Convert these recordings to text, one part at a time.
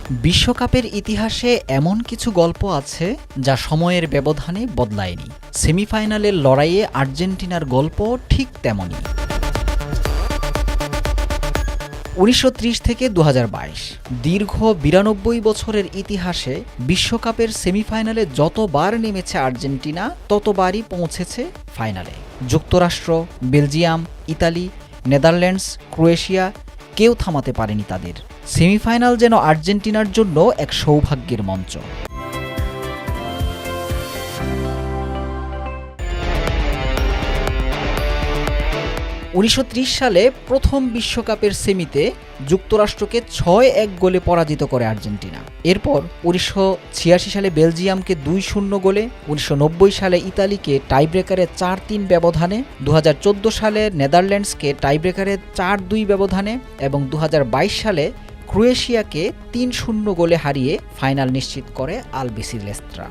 বিশ্বকাপের ইতিহাসে এমন কিছু গল্প আছে যা সময়ের ব্যবধানে বদলায়নি। সেমিফাইনালের লড়াইয়ে আর্জেন্টিনার গল্প ঠিক তেমনই। ১৯৩০ থেকে ২০২২ দীর্ঘ ৯২ বছরের ইতিহাসে বিশ্বকাপের সেমিফাইনালে যতবার নেমেছে আর্জেন্টিনা ততবারই পৌঁছেছে ফাইনালে। যুক্তরাষ্ট্র, বেলজিয়াম, ইতালি, নেদারল্যান্ডস, ক্রোয়েশিয়া কেউ থামাতে পারেনি তাদের। সেমিফাইনাল যেন আর্জেন্টিনার জন্য এক সৌভাগ্যের মঞ্চ। ১৯৩০ সালে প্রথম বিশ্বকাপের সেমিতে যুক্তরাষ্ট্রকে ৬-১ গোলে পরাজিত করে আর্জেন্টিনা। এরপর ১৯৮৬ সালে বেলজিয়ামকে ২-০ গোলে, ১৯৯০ সালে ইতালিকে টাইব্রেকারে ৪-৩ ব্যবধানে, ২০১৪ সালে নেদারল্যান্ডসকে টাইব্রেকারে ৪-২ ব্যবধানে এবং ২০২২ সালে ক্রোয়েশিয়াকে ৩-০ গোলে হারিয়ে ফাইনাল নিশ্চিত করে আলবিসেলেস্তা।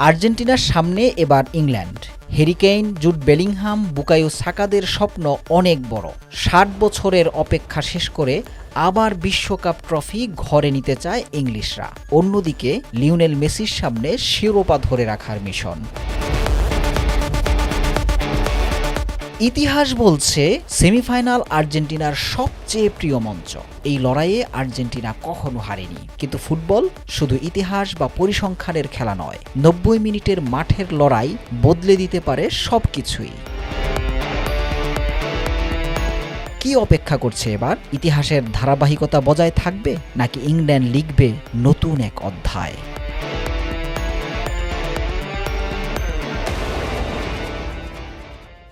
আর্জেন্টিনার সামনে এবার England. Harry Kane, Jude Bellingham, Bukayo সাকাদের স্বপ্ন অনেক বড়। ৬০ বছরের অপেক্ষা শেষ করে আবার বিশ্বকাপ ট্রফি ঘরে নিতে চায় ইংলিশরা। অন্যদিকে লিওনেল মেসির সামনে শিরোপা ধরে রাখার মিশন। ইতিহাস বলছে সেমিফাইনাল আর্জেন্টিনার সবচেয়ে প্রিয় মঞ্চ। এই লড়াইয়ে আর্জেন্টিনা কখনো হারেনি। কিন্তু ফুটবল শুধু ইতিহাস বা পরিসংখ্যানের খেলা নয়। ৯০ মিনিটের মাঠের লড়াই বদলে দিতে পারে সবকিছুই। কি অপেক্ষা করছে এবার? ইতিহাসের ধারাবাহিকতা বজায় থাকবে নাকি ইংল্যান্ড লিখবে নতুন এক অধ্যায়?